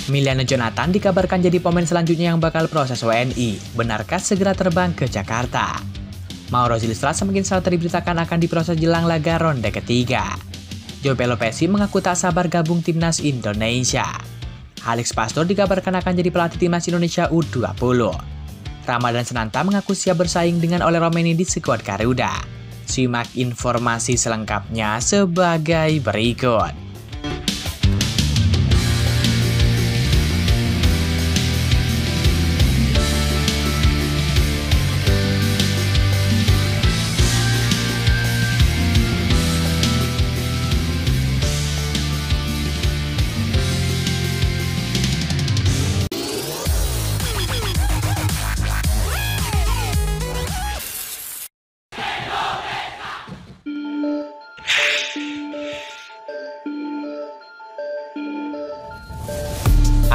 Emiliano Jonathan dikabarkan jadi pemain selanjutnya yang bakal proses WNI. Benarkah segera terbang ke Jakarta? Mauro Zylstra semakin selalu diberitakan akan diproses jelang laga ronde ketiga. Joe Pelopessy mengaku tak sabar gabung timnas Indonesia. Alex Pastor dikabarkan akan jadi pelatih timnas Indonesia U20. Ramadan Sananta mengaku siap bersaing dengan Ole Romeni di skuad Garuda. Simak informasi selengkapnya sebagai berikut.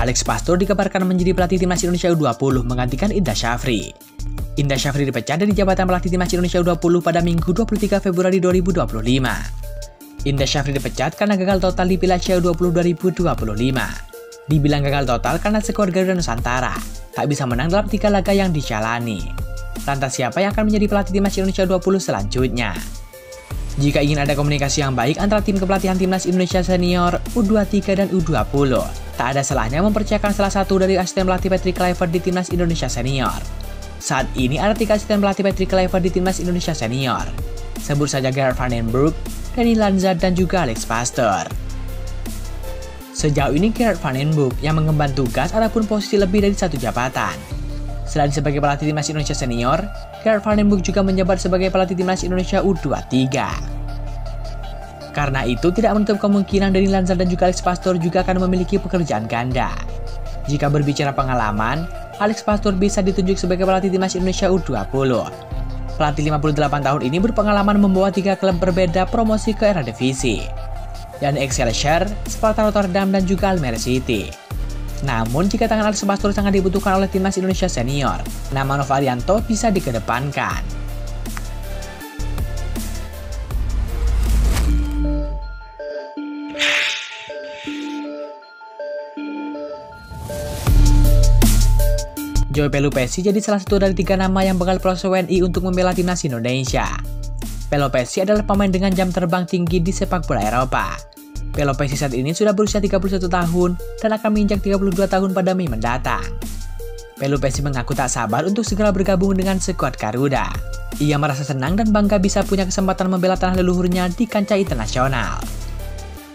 Alex Pastor dikabarkan menjadi pelatih timnas Indonesia U20 menggantikan Indra Syafri. Indra Syafri dipecat dari jabatan pelatih timnas Indonesia U20 pada Minggu 23 Februari 2025. Indra Syafri dipecat karena gagal total di Piala Asia U20 2025. Dibilang gagal total karena skuad Garuda Nusantara tak bisa menang dalam 3 laga yang dijalani. Lantas siapa yang akan menjadi pelatih timnas Indonesia U20 selanjutnya? Jika ingin ada komunikasi yang baik antara tim kepelatihan timnas Indonesia senior, U23 dan U20, tak ada salahnya mempercayakan salah satu dari asisten pelatih Patrick Kluivert di timnas Indonesia senior. Saat ini ada 3 asisten pelatih Patrick Kluivert di timnas Indonesia senior. Sebut saja Gerard van den Broek, Danny Lanza, dan juga Alex Pastor. Sejauh ini Gerard van den Broek yang mengemban tugas adapun posisi lebih dari 1 jabatan. Selain sebagai pelatih timnas Indonesia senior, Gerard van den Broek juga menjabat sebagai pelatih timnas Indonesia U23. Karena itu tidak menutup kemungkinan Danny Lanza dan juga Alex Pastor juga akan memiliki pekerjaan ganda. Jika berbicara pengalaman, Alex Pastor bisa ditunjuk sebagai pelatih timnas Indonesia U20. Pelatih 58 tahun ini berpengalaman membawa 3 klub berbeda promosi ke Eredivisie, yakni Excelsior, Sparta Rotterdam, dan juga Almere City. Namun jika tangan Alex Pastor sangat dibutuhkan oleh timnas Indonesia senior, nama Novarianto bisa dikedepankan. Joe Pelopessy jadi salah satu dari 3 nama yang bakal proses WNI untuk membela timnas Indonesia. Pelopessy adalah pemain dengan jam terbang tinggi di sepak bola Eropa. Pelopessy saat ini sudah berusia 31 tahun dan akan menginjak 32 tahun pada Mei mendatang. Pelopessy mengaku tak sabar untuk segera bergabung dengan skuad Garuda. Ia merasa senang dan bangga bisa punya kesempatan membela tanah leluhurnya di kancah internasional.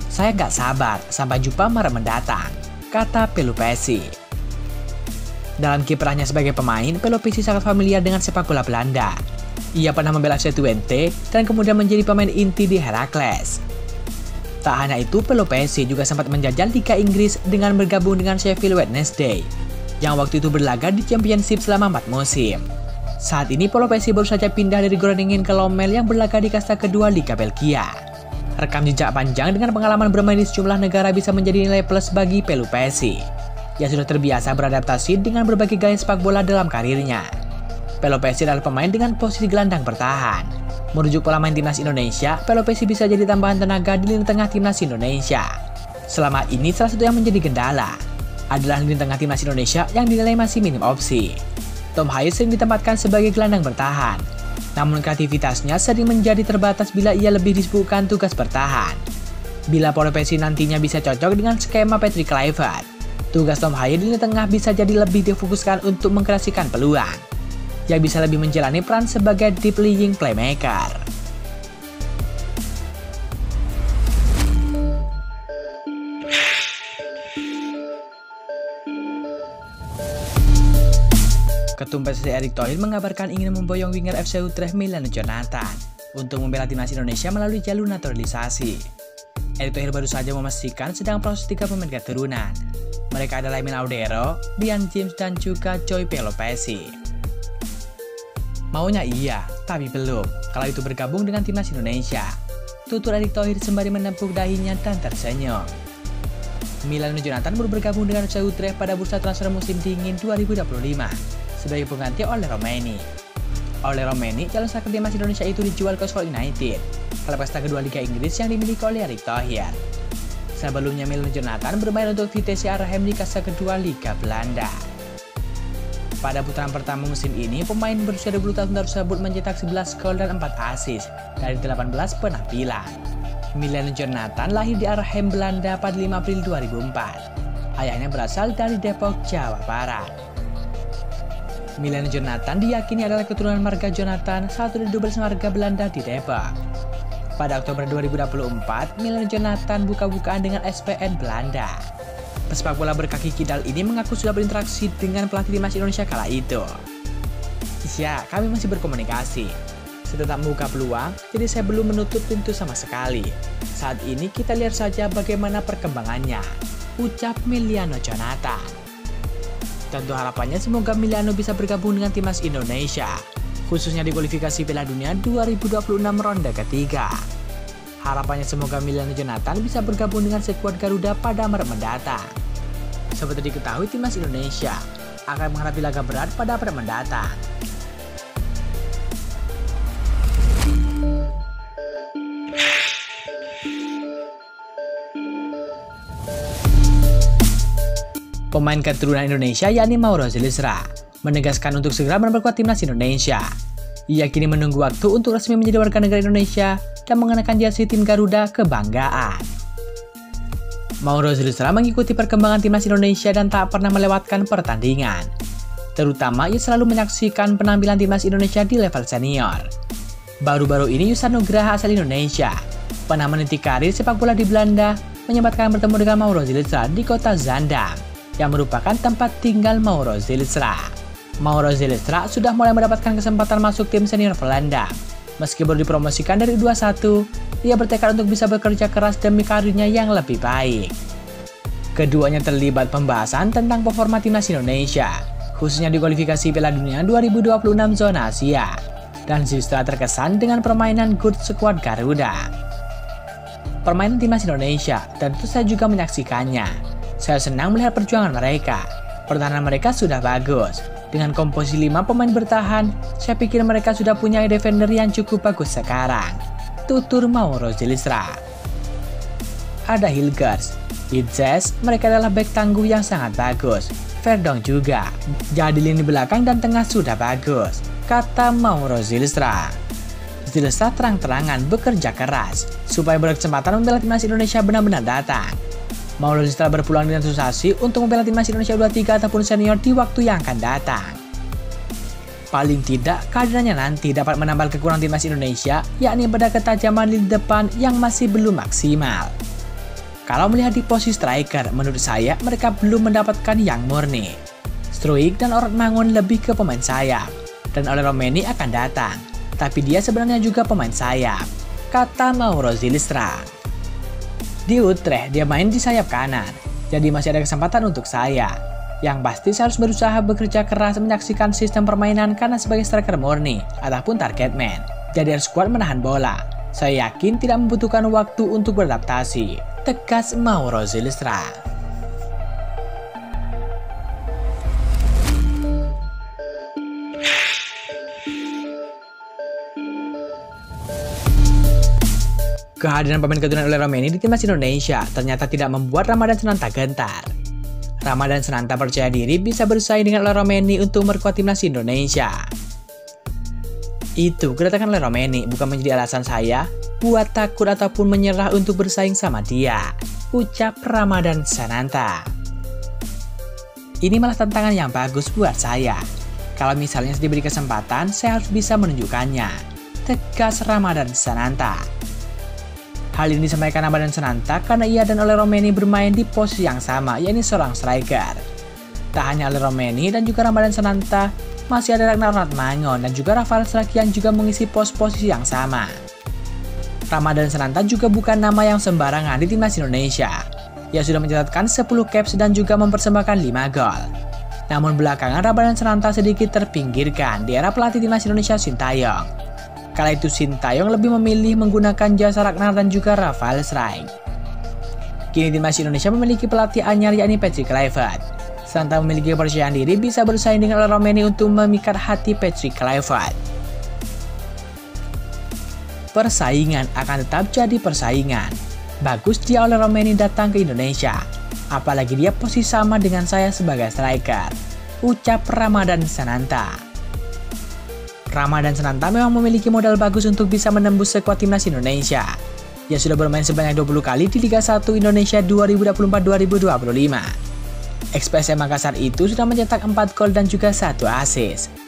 "Saya gak sabar, sampai jumpa Maret mendatang," kata Pelopessy. Dalam kiprahnya sebagai pemain, Pelopessy sangat familiar dengan sepak bola Belanda. Ia pernah membela FC Twente dan kemudian menjadi pemain inti di Heracles. Tak hanya itu, Pelopessy juga sempat menjajal Liga Inggris dengan bergabung dengan Sheffield Wednesday, yang waktu itu berlaga di Championship selama 4 musim. Saat ini Pelopessy baru saja pindah dari Groningen ke Lommel yang berlaga di kasta kedua Liga Belgia. Rekam jejak panjang dengan pengalaman bermain di sejumlah negara bisa menjadi nilai plus bagi Pelopessy, yang sudah terbiasa beradaptasi dengan berbagai gaya sepak bola dalam karirnya. Pelopessy adalah pemain dengan posisi gelandang bertahan. Merujuk pola main timnas Indonesia, Pelopessy bisa jadi tambahan tenaga di lini tengah timnas Indonesia. Selama ini salah satu yang menjadi kendala adalah lini tengah timnas Indonesia yang dinilai masih minim opsi. Tom Haier sering ditempatkan sebagai gelandang bertahan, namun kreativitasnya sering menjadi terbatas bila ia lebih disibukkan tugas bertahan. Bila Pelopessy nantinya bisa cocok dengan skema Patrick Kluivert, tugas Tom Haier di lini tengah bisa jadi lebih difokuskan untuk mengkreasikan peluang, yang bisa lebih menjalani peran sebagai deep lying playmaker. Ketum PSSI Erick Thohir mengabarkan ingin memboyong winger FC Utrecht Emiliano Jonathan untuk membela timnas Indonesia melalui jalur naturalisasi. Erick Thohir baru saja memastikan sedang proses 3 pemain keturunan. Mereka adalah Emil Audero, Brian James, dan juga Joe Pelopessy. Maunya iya, tapi belum kalau itu bergabung dengan timnas Indonesia, tutur Erick Thohir sembari menepuk dahinya dan tersenyum. Emiliano Jonathan baru bergabung dengan FC Utrecht pada bursa transfer musim dingin 2025 sebagai pengganti Ole Romeni. Ole Romeni, calon striker timnas Indonesia itu dijual ke Sheffield United, klub kasta kedua Liga Inggris yang dimiliki oleh Erick Thohir. Sebelumnya Milan Jonathan bermain untuk Vitesse Arnhem di kasta kedua Liga Belanda. Pada putaran pertama musim ini, pemain berusia 20 tahun tersebut mencetak 11 gol dan 4 assist dari 18 penampilan. Milan Jonathan lahir di Arnhem, Belanda pada 5 April 2004. Ayahnya berasal dari Depok, Jawa Barat. Milan Jonathan diyakini adalah keturunan marga Jonathan, satu dari 12 marga Belanda di Depok. Pada Oktober 2024, Milan Jonathan buka-bukaan dengan SPN Belanda. Pesepak bola berkaki kidal ini mengaku sudah berinteraksi dengan pelatih timnas Indonesia kala itu. Ya, kami masih berkomunikasi. Saya tetap membuka peluang, jadi saya belum menutup pintu sama sekali. Saat ini kita lihat saja bagaimana perkembangannya, ucap Miliano Jonathan. Tentu harapannya semoga Miliano bisa bergabung dengan timnas Indonesia, khususnya di kualifikasi Piala Dunia 2026 ronde ketiga. Harapannya semoga Miliano Jonathan bisa bergabung dengan skuad Garuda pada Maret mendatang. Seperti diketahui, timnas Indonesia akan menghadapi laga berat pada Maret mendatang. Pemain keturunan Indonesia yakni Mauro Zylstra menegaskan untuk segera memperkuat timnas Indonesia. Ia kini menunggu waktu untuk resmi menjadi warga negara Indonesia dan mengenakan jersey tim Garuda kebanggaan. Mauro Zylstra mengikuti perkembangan timnas Indonesia dan tak pernah melewatkan pertandingan. Terutama ia selalu menyaksikan penampilan timnas Indonesia di level senior. Baru-baru ini Yusan Nugraha asal Indonesia pernah meniti karir sepak bola di Belanda, menyempatkan bertemu dengan Mauro Zylstra di kota Zaandam, yang merupakan tempat tinggal Mauro Zylstra. Mauro Zylstra sudah mulai mendapatkan kesempatan masuk tim senior Belanda. Meski baru dipromosikan dari U21, ia bertekad untuk bisa bekerja keras demi karirnya yang lebih baik. Keduanya terlibat pembahasan tentang performa timnas Indonesia, khususnya di kualifikasi Piala Dunia 2026 zona Asia. Dan Zylstra terkesan dengan permainan good squad Garuda. Permainan timnas Indonesia tentu saya juga menyaksikannya. Saya senang melihat perjuangan mereka. Pertahanan mereka sudah bagus. Dengan komposisi 5 pemain bertahan, saya pikir mereka sudah punya defender yang cukup bagus sekarang, tutur Mauro Zylstra. Ada Hilgers, Itzes, mereka adalah bek tangguh yang sangat bagus. Verdong juga, jadi lini belakang dan tengah sudah bagus, kata Mauro Zylstra. Zylstra terang-terangan bekerja keras supaya berkesempatan membela timnas Indonesia benar-benar datang. Mauro Zylstra berpeluang dengan sensasi untuk membela timnas Indonesia U23 ataupun senior di waktu yang akan datang. Paling tidak, kehadirannya nanti dapat menambal kekurangan timnas Indonesia, yakni pada ketajaman lini depan yang masih belum maksimal. Kalau melihat di posisi striker, menurut saya mereka belum mendapatkan yang murni. Struijk dan Orad Mangun lebih ke pemain sayap, dan Ole Romeni akan datang, tapi dia sebenarnya juga pemain sayap, kata Mauro Zylstra. Di Utrecht dia main di sayap kanan, jadi masih ada kesempatan untuk saya. Yang pasti saya harus berusaha bekerja keras menyaksikan sistem permainan karena sebagai striker murni ataupun target man, jadi harus kuat menahan bola. Saya yakin tidak membutuhkan waktu untuk beradaptasi, tegas Mauro Zylstra. Kehadiran pemain keturunan Ole Romeni di timnas Indonesia ternyata tidak membuat Ramadan Sananta gentar. Ramadan Sananta percaya diri bisa bersaing dengan Ole Romeni untuk memperkuat timnas Indonesia. Itu kedatangan Ole Romeni bukan menjadi alasan saya buat takut ataupun menyerah untuk bersaing sama dia, ucap Ramadan Sananta. Ini malah tantangan yang bagus buat saya. Kalau misalnya diberi kesempatan, saya harus bisa menunjukkannya, tegas Ramadan Sananta. Hal ini disampaikan Ramadan Sananta karena ia dan Ole Romeni bermain di posisi yang sama, yakni seorang striker. Tak hanya Ole Romeni dan juga Ramadan Sananta, masih ada Ragnar Orad Mangun dan juga Rafael Struijk yang juga mengisi posisi yang sama. Ramadan Sananta juga bukan nama yang sembarangan di timnas Indonesia. Ia sudah mencatatkan 10 caps dan juga mempersembahkan 5 gol. Namun belakangan Ramadan Sananta sedikit terpinggirkan di era pelatih timnas Indonesia Sintayong. Kala itu Sintayong lebih memilih menggunakan jasa Ragnar dan juga Rafael Struijk. Kini timnas Indonesia memiliki pelatih anyar yakni Patrick Kluivert. Sananta memiliki kepercayaan diri bisa bersaing dengan Ole Romeni untuk memikat hati Patrick Kluivert. Persaingan akan tetap jadi persaingan. Bagus dia oleh Romeni datang ke Indonesia. Apalagi dia posisi sama dengan saya sebagai striker, ucap Ramadan Sananta. Ramadan Sananta memang memiliki modal bagus untuk bisa menembus skuad timnas Indonesia. Dia sudah bermain sebanyak 20 kali di Liga 1 Indonesia 2024-2025. Ex-PSM Makassar itu sudah mencetak 4 gol dan juga 1 assist.